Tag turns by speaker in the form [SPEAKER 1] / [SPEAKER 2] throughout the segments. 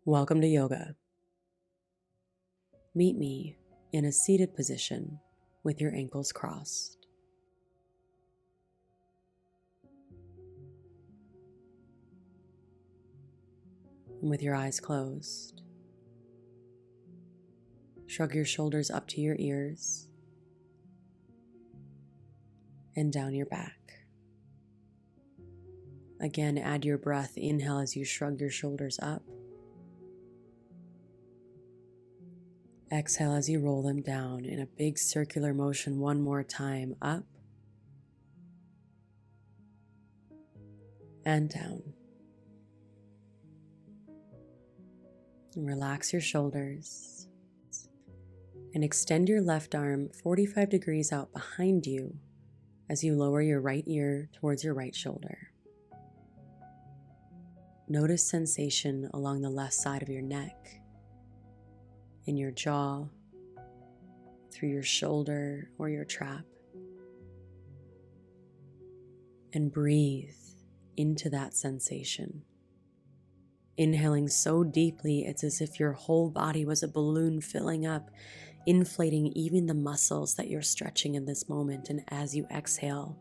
[SPEAKER 1] Welcome to yoga. Meet me in a seated position with your ankles crossed. And with your eyes closed, shrug your shoulders up to your ears and down your back. Again, add your breath. Inhale as you shrug your shoulders up. Exhale as you roll them down in a big circular motion one more time, up and down. And relax your shoulders and extend your left arm 45 degrees out behind you as you lower your right ear towards your right shoulder. Notice sensation along the left side of your neck, in your jaw, through your shoulder or your trap. And breathe into that sensation. Inhaling so deeply, it's as if your whole body was a balloon filling up, inflating even the muscles that you're stretching in this moment. And as you exhale,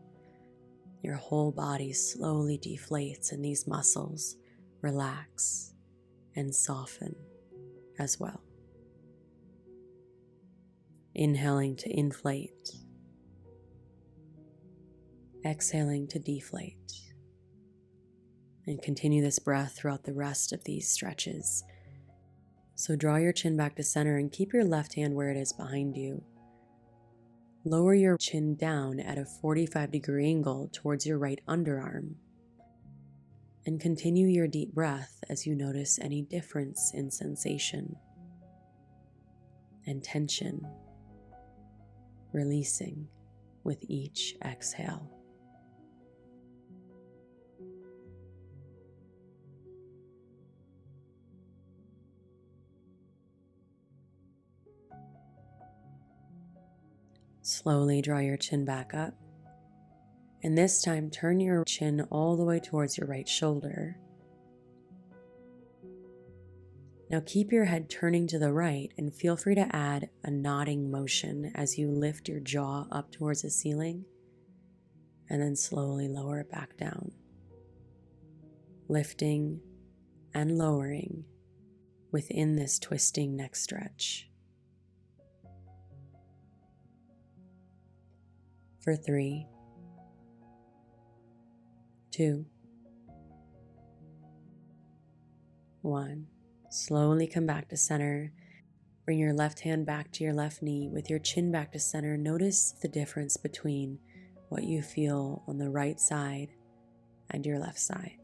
[SPEAKER 1] your whole body slowly deflates and these muscles relax and soften as well. Inhaling to inflate, exhaling to deflate. And continue this breath throughout the rest of these stretches. So draw your chin back to center and keep your left hand where it is behind you. Lower your chin down at a 45-degree angle towards your right underarm. And continue your deep breath as you notice any difference in sensation and tension, releasing with each exhale. Slowly draw your chin back up, and this time turn your chin all the way towards your right shoulder. Now keep your head turning to the right and feel free to add a nodding motion as you lift your jaw up towards the ceiling and then slowly lower it back down. Lifting and lowering within this twisting neck stretch. For 3, 2, 1. Slowly come back to center. Bring your left hand back to your left knee with your chin back to center. Notice the difference between what you feel on the right side and your left side.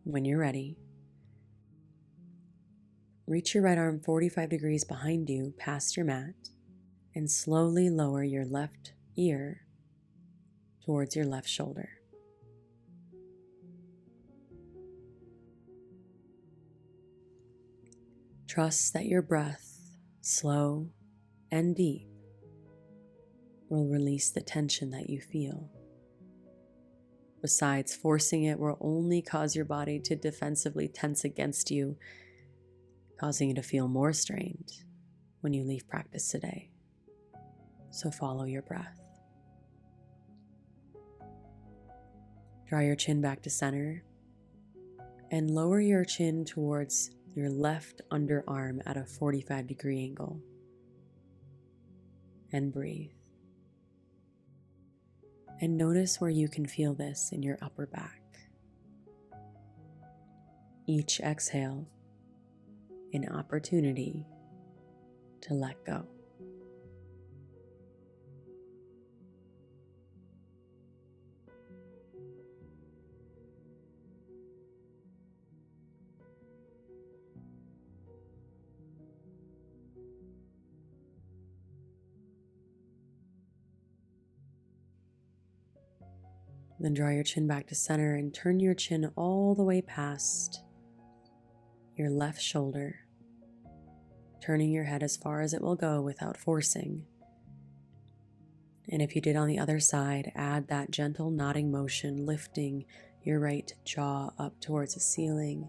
[SPEAKER 1] When you're ready, reach your right arm 45 degrees behind you past your mat and slowly lower your left ear towards your left shoulder. Trust that your breath, slow and deep, will release the tension that you feel. Besides, forcing it will only cause your body to defensively tense against you, causing you to feel more strained when you leave practice today. So follow your breath. Draw your chin back to center and lower your chin towards your left underarm at a 45-degree angle. And breathe. And notice where you can feel this in your upper back. Each exhale, an opportunity to let go. Then draw your chin back to center and turn your chin all the way past your left shoulder, turning your head as far as it will go without forcing. And if you did on the other side, add that gentle nodding motion, lifting your right jaw up towards the ceiling,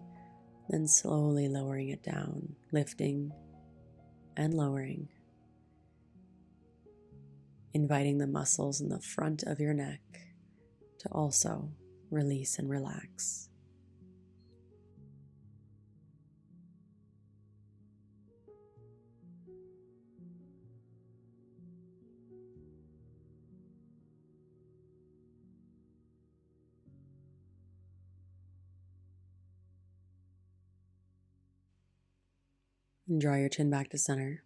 [SPEAKER 1] then slowly lowering it down, lifting and lowering, inviting the muscles in the front of your neck to also release and relax. And draw your chin back to center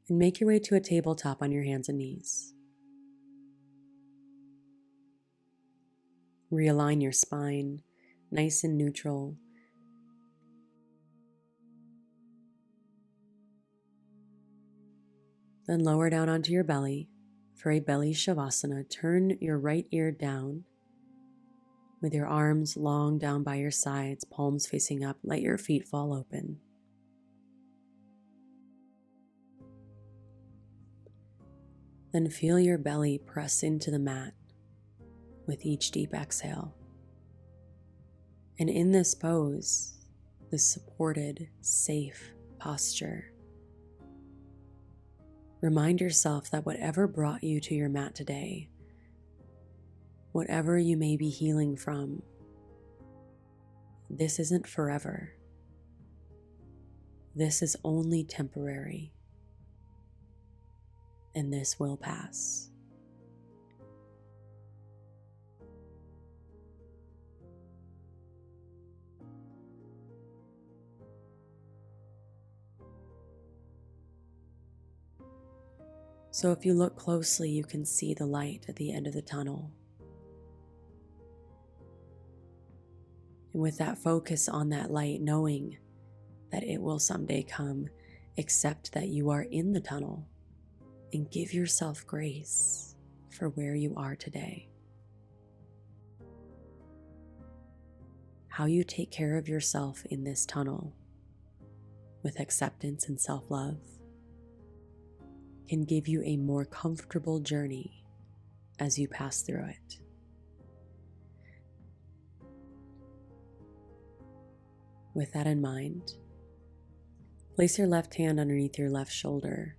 [SPEAKER 1] and make your way to a tabletop on your hands and knees. Realign your spine, nice and neutral. Then lower down onto your belly for a belly shavasana. Turn your right ear down with your arms long down by your sides, palms facing up. Let your feet fall open. Then feel your belly press into the mat with each deep exhale. And in this pose, this supported, safe posture, remind yourself that whatever brought you to your mat today, whatever you may be healing from, this isn't forever. This is only temporary. And this will pass. So if you look closely, you can see the light at the end of the tunnel. And with that focus on that light, knowing that it will someday come, accept that you are in the tunnel. And give yourself grace for where you are today. How you take care of yourself in this tunnel with acceptance and self-love can give you a more comfortable journey as you pass through it. With that in mind, place your left hand underneath your left shoulder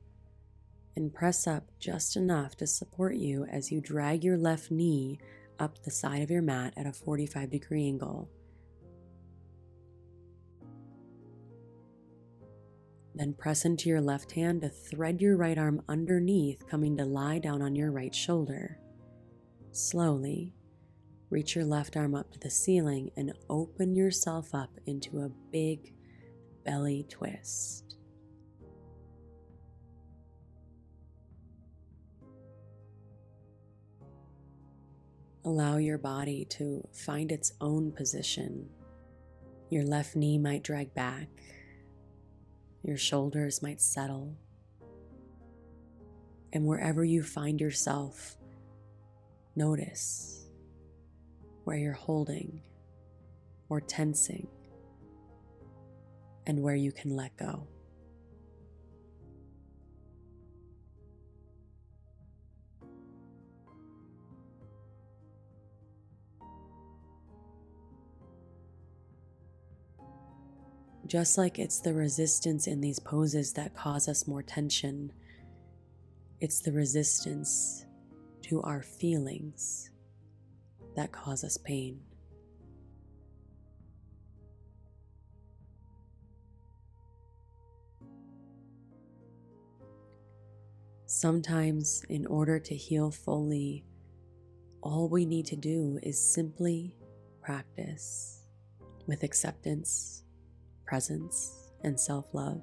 [SPEAKER 1] and press up just enough to support you as you drag your left knee up the side of your mat at a 45-degree angle. Then press into your left hand to thread your right arm underneath, coming to lie down on your right shoulder. Slowly, reach your left arm up to the ceiling and open yourself up into a big belly twist. Allow your body to find its own position. Your left knee might drag back. Your shoulders might settle. And wherever you find yourself, notice where you're holding or tensing and where you can let go. Just like it's the resistance in these poses that cause us more tension, it's the resistance to our feelings that cause us pain. Sometimes, in order to heal fully, all we need to do is simply practice with acceptance, presence, and self-love.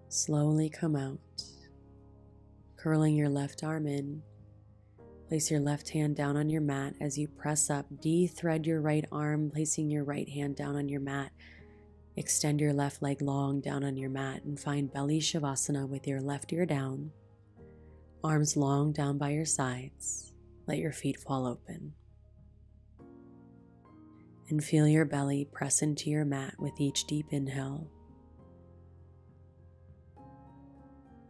[SPEAKER 1] Slowly come out, curling your left arm in. Place your left hand down on your mat as you press up. De-thread your right arm, placing your right hand down on your mat. Extend your left leg long down on your mat and find belly shavasana with your left ear down. Arms long down by your sides, let your feet fall open. And feel your belly press into your mat with each deep inhale,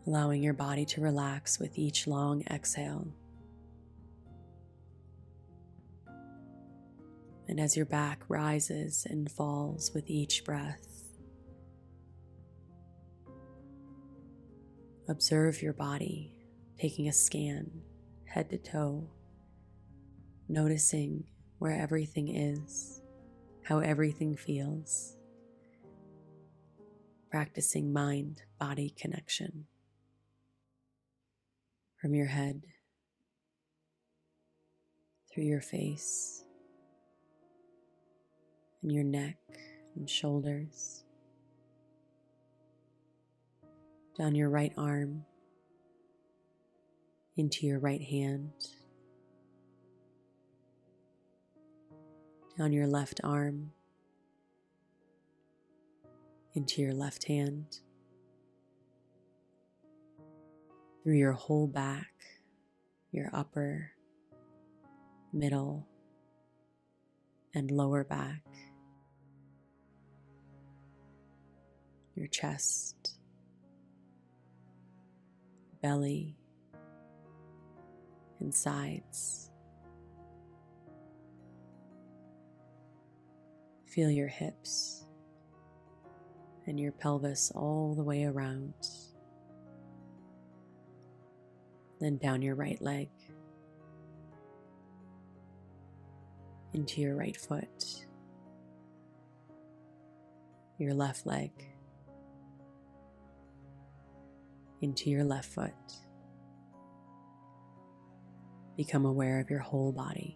[SPEAKER 1] allowing your body to relax with each long exhale. And as your back rises and falls with each breath, observe your body, taking a scan, head to toe, noticing where everything is, how everything feels, practicing mind-body connection. From your head, through your face, and your neck and shoulders, down your right arm, into your right hand, down your left arm, into your left hand, through your whole back, your upper, middle, and lower back, your chest, belly, and sides. Feel your hips and your pelvis all the way around. Then down your right leg, into your right foot, your left leg, into your left foot. Become aware of your whole body.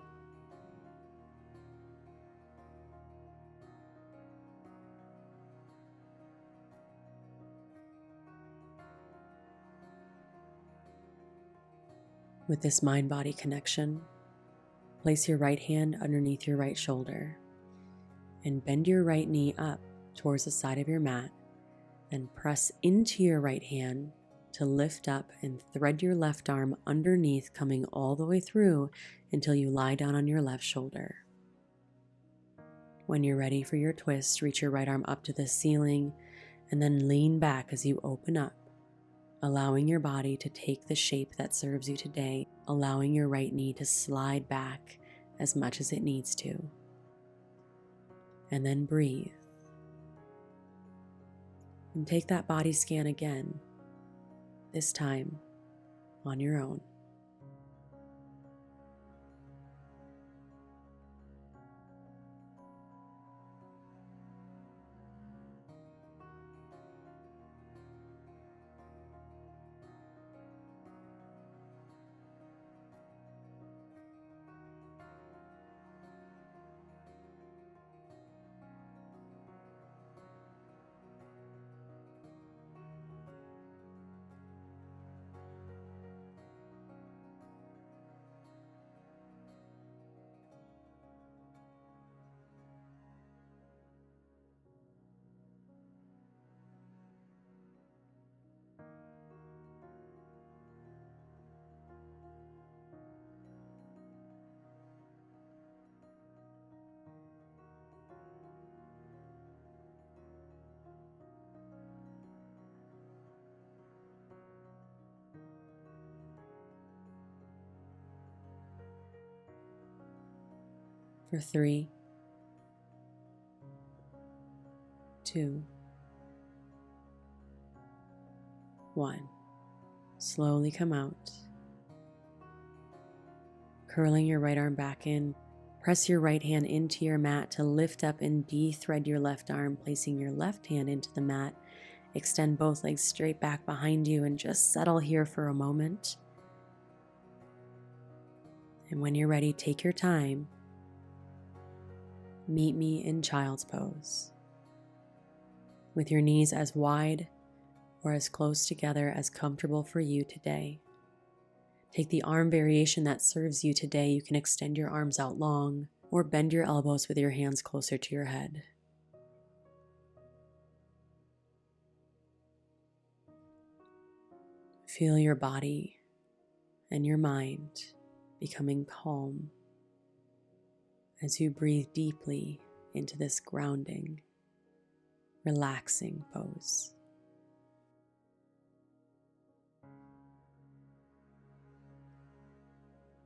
[SPEAKER 1] With this mind-body connection, place your right hand underneath your right shoulder and bend your right knee up towards the side of your mat, and press into your right hand to lift up and thread your left arm underneath, coming all the way through until you lie down on your left shoulder. When you're ready for your twist, reach your right arm up to the ceiling and then lean back as you open up, allowing your body to take the shape that serves you today, allowing your right knee to slide back as much as it needs to. And then breathe. And take that body scan again, this time on your own. For 3, 2, 1. Slowly come out. Curling your right arm back in, press your right hand into your mat to lift up and de-thread your left arm, placing your left hand into the mat. Extend both legs straight back behind you and just settle here for a moment. And when you're ready, take your time. Meet me in child's pose, with your knees as wide or as close together as comfortable for you today. Take the arm variation that serves you today. You can extend your arms out long or bend your elbows with your hands closer to your head. Feel your body and your mind becoming calm as you breathe deeply into this grounding, relaxing pose.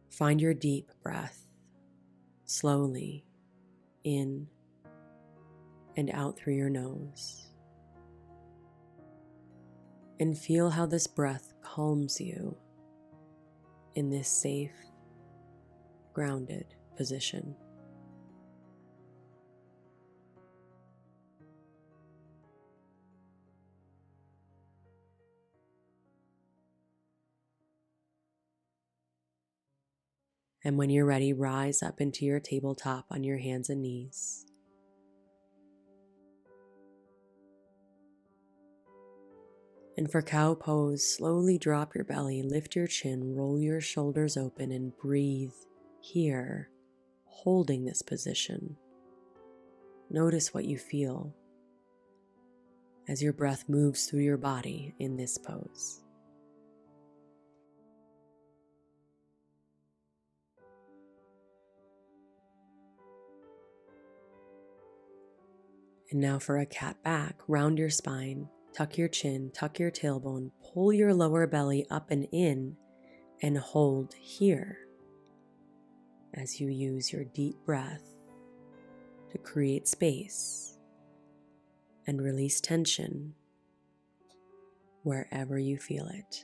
[SPEAKER 1] Find your deep breath slowly in and out through your nose. And feel how this breath calms you in this safe, grounded position. And when you're ready, rise up into your tabletop on your hands and knees. And for cow pose, slowly drop your belly, lift your chin, roll your shoulders open, and breathe here, holding this position. Notice what you feel as your breath moves through your body in this pose. And now for a cat back, round your spine, tuck your chin, tuck your tailbone, pull your lower belly up and in, and hold here as you use your deep breath to create space and release tension wherever you feel it.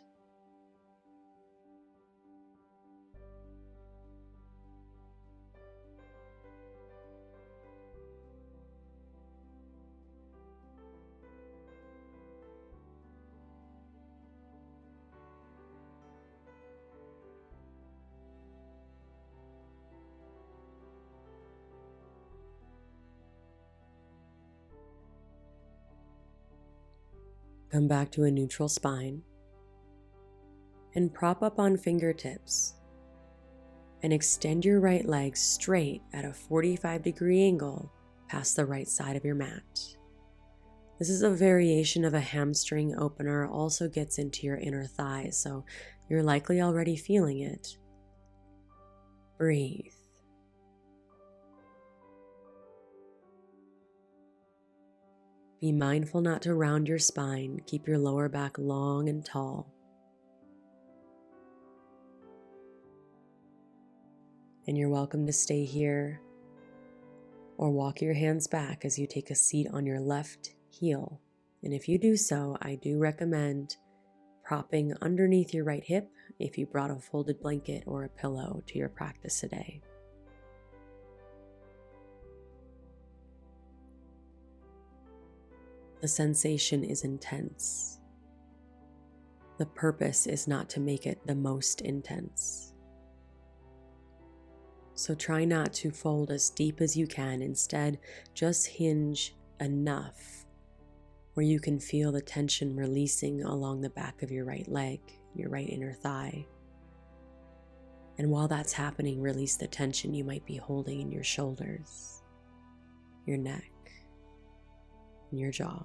[SPEAKER 1] Come back to a neutral spine and prop up on fingertips and extend your right leg straight at a 45-degree angle past the right side of your mat. This is a variation of a hamstring opener, also gets into your inner thighs, so you're likely already feeling it. Breathe. Be mindful not to round your spine. Keep your lower back long and tall. And you're welcome to stay here or walk your hands back as you take a seat on your left heel. And if you do so, I do recommend propping underneath your right hip if you brought a folded blanket or a pillow to your practice today. The sensation is intense. The purpose is not to make it the most intense. So try not to fold as deep as you can. Instead, just hinge enough where you can feel the tension releasing along the back of your right leg, your right inner thigh. And while that's happening, release the tension you might be holding in your shoulders, your neck, and your jaw.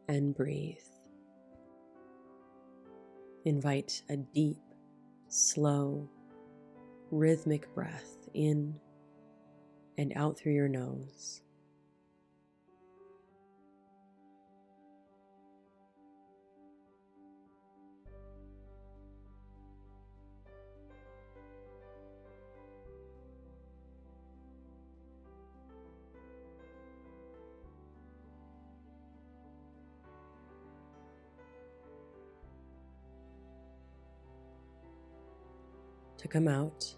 [SPEAKER 1] And breathe. Invite a deep, slow, rhythmic breath in and out through your nose. To come out,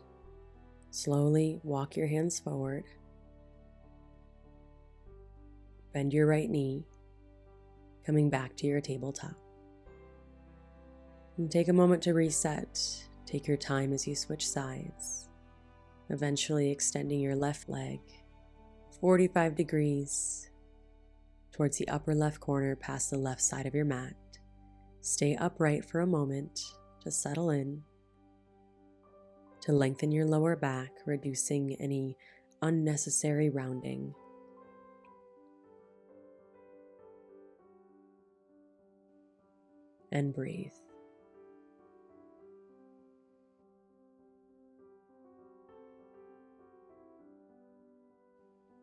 [SPEAKER 1] slowly walk your hands forward. Bend your right knee, coming back to your tabletop. And take a moment to reset. Take your time as you switch sides, eventually extending your left leg 45 degrees towards the upper left corner past the left side of your mat. Stay upright for a moment to settle in, to lengthen your lower back, reducing any unnecessary rounding. And breathe.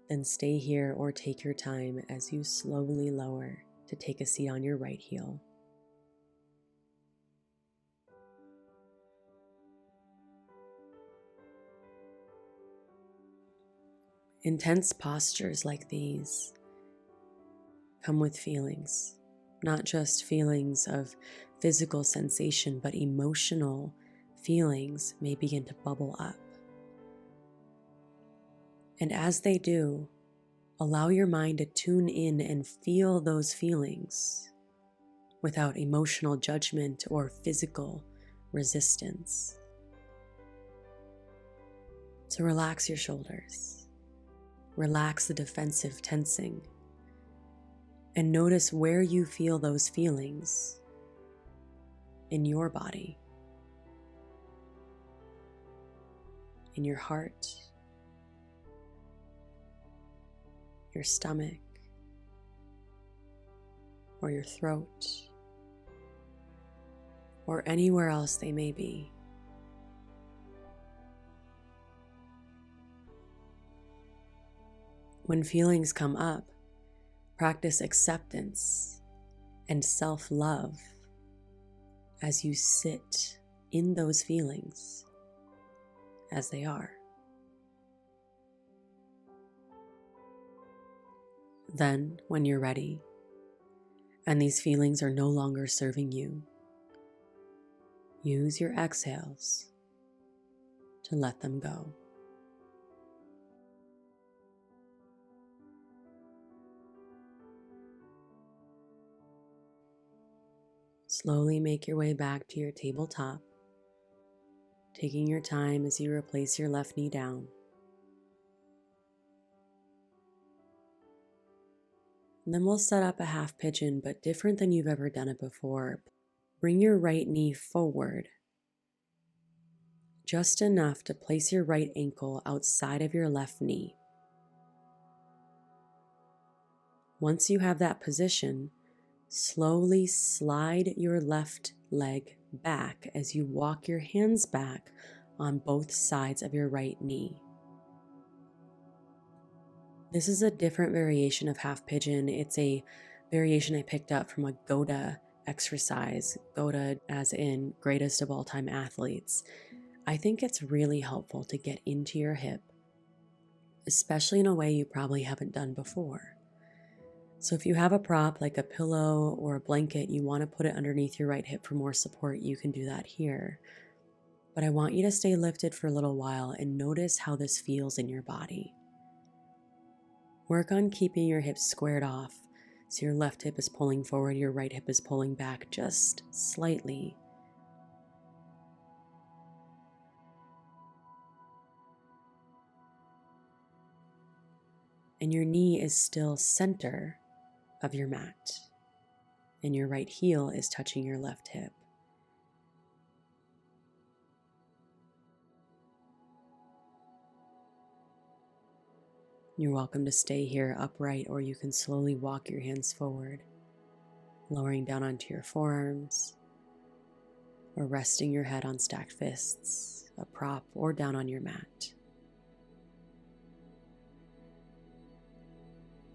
[SPEAKER 1] Then stay here or take your time as you slowly lower to take a seat on your right heel. Intense postures like these come with feelings, not just feelings of physical sensation, but emotional feelings may begin to bubble up. And as they do, allow your mind to tune in and feel those feelings without emotional judgment or physical resistance. So relax your shoulders, relax the defensive tensing, and notice where you feel those feelings in your body, in your heart, your stomach, or your throat, or anywhere else they may be. When feelings come up, practice acceptance and self-love as you sit in those feelings as they are. Then, when you're ready, and these feelings are no longer serving you, use your exhales to let them go. Slowly make your way back to your tabletop, taking your time as you replace your left knee down. And then we'll set up a half pigeon, but different than you've ever done it before. Bring your right knee forward, just enough to place your right ankle outside of your left knee. Once you have that position, slowly slide your left leg back as you walk your hands back on both sides of your right knee. This is a different variation of half pigeon. It's a variation I picked up from a Goda exercise, Goda as in greatest of all time athletes. I think it's really helpful to get into your hip, especially in a way you probably haven't done before. So if you have a prop like a pillow or a blanket, you want to put it underneath your right hip for more support, you can do that here. But I want you to stay lifted for a little while and notice how this feels in your body. Work on keeping your hips squared off, so your left hip is pulling forward, your right hip is pulling back just slightly. And your knee is still center of your mat, and your right heel is touching your left hip. You're welcome to stay here upright, or you can slowly walk your hands forward, lowering down onto your forearms, or resting your head on stacked fists, a prop, or down on your mat.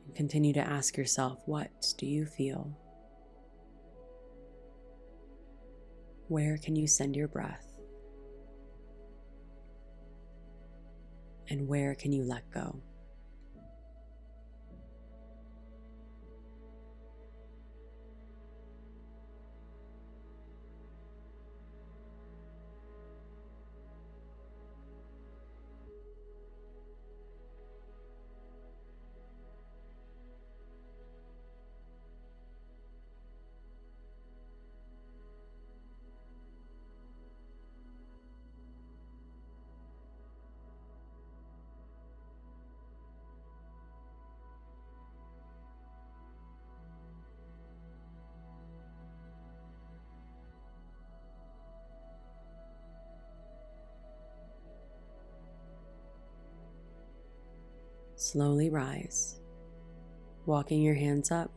[SPEAKER 1] And continue to ask yourself, what do you feel? Where can you send your breath? And where can you let go? Slowly rise, walking your hands up.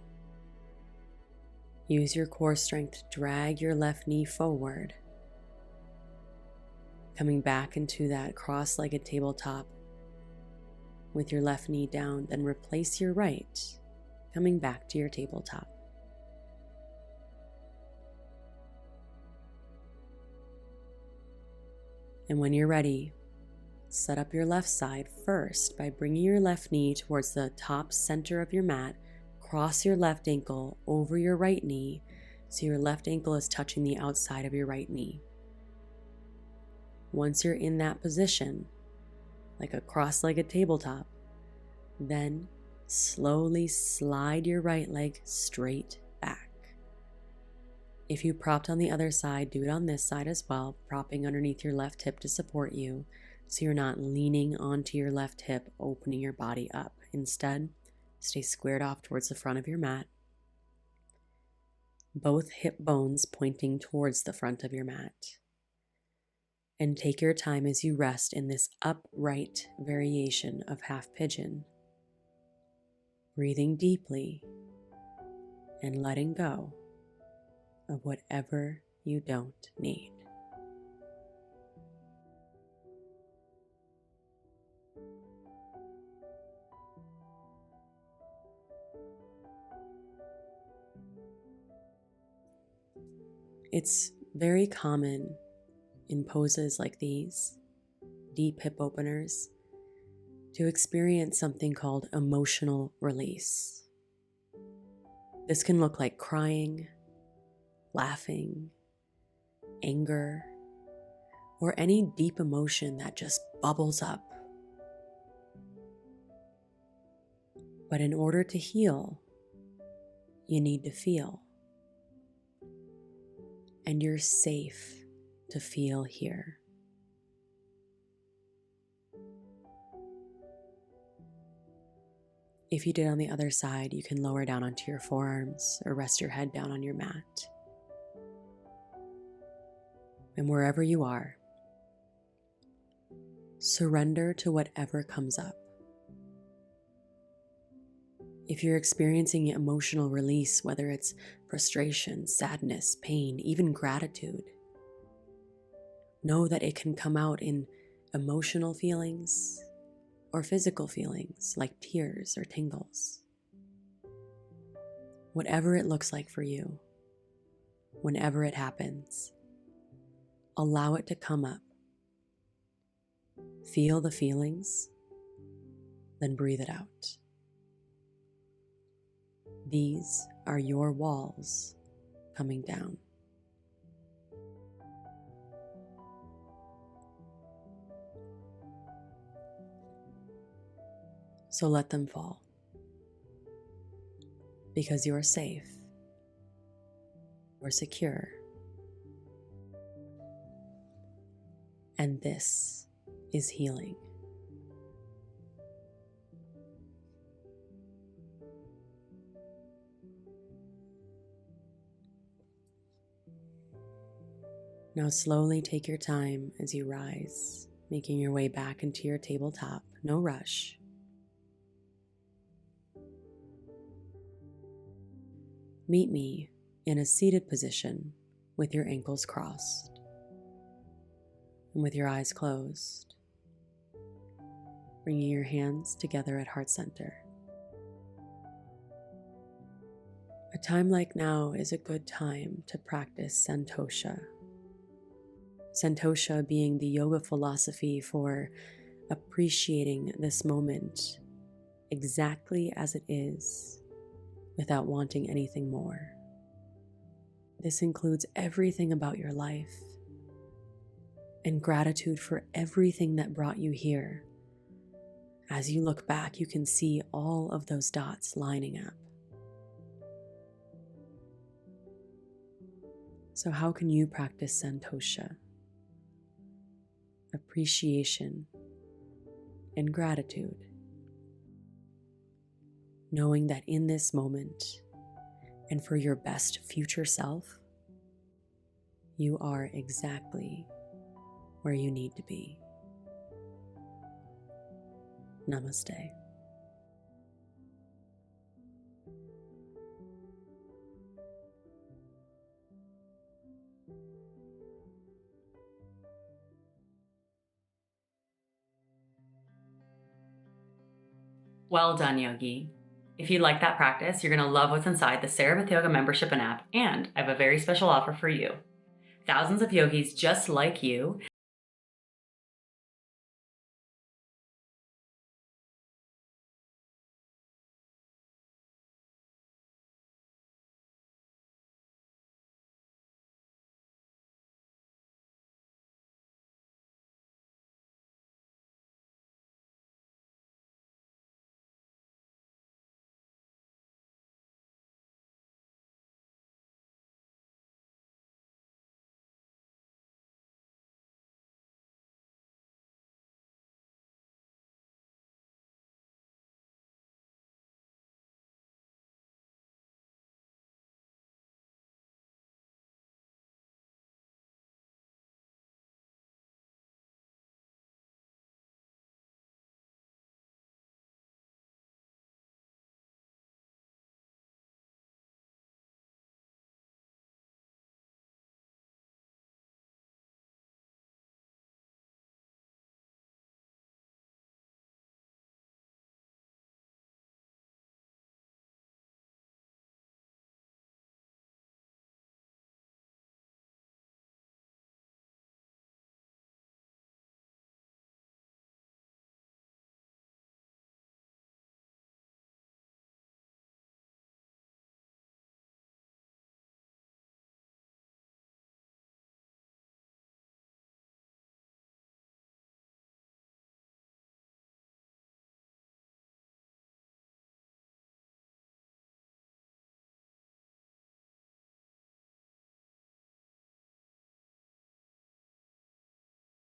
[SPEAKER 1] Use your core strength to drag your left knee forward, coming back into that cross-legged tabletop with your left knee down. Then replace your right, coming back to your tabletop. And when you're ready, set up your left side first by bringing your left knee towards the top center of your mat. Cross your left ankle over your right knee so your left ankle is touching the outside of your right knee. Once you're in that position, like a cross-legged tabletop, then slowly slide your right leg straight back. If you propped on the other side, do it on this side as well, propping underneath your left hip to support you so you're not leaning onto your left hip, opening your body up. Instead, stay squared off towards the front of your mat, both hip bones pointing towards the front of your mat. And take your time as you rest in this upright variation of half pigeon, breathing deeply and letting go of whatever you don't need. It's very common in poses like these, deep hip openers, to experience something called emotional release. This can look like crying, laughing, anger, or any deep emotion that just bubbles up. But in order to heal, you need to feel. And you're safe to feel here. If you did on the other side, you can lower down onto your forearms or rest your head down on your mat. And wherever you are, surrender to whatever comes up. If you're experiencing emotional release, whether it's frustration, sadness, pain, even gratitude, know that it can come out in emotional feelings or physical feelings like tears or tingles. Whatever it looks like for you, whenever it happens, allow it to come up. Feel the feelings, then breathe it out. These are your walls coming down. So let them fall, because you're safe, you're secure, and this is healing. Now slowly take your time as you rise, making your way back into your tabletop. No rush. Meet me in a seated position with your ankles crossed and with your eyes closed, bringing your hands together at heart center. A time like now is a good time to practice santosha. Santosha being the yoga philosophy for appreciating this moment exactly as it is, without wanting anything more. This includes everything about your life and gratitude for everything that brought you here. As you look back, you can see all of those dots lining up. So how can you practice santosha? Appreciation and gratitude, knowing that in this moment and for your best future self, you are exactly where you need to be. Namaste.
[SPEAKER 2] Well done, Yogi. If you like that practice, you're going to love what's inside the SarahBethYoga membership and app, and I have a very special offer for you. Thousands of yogis just like you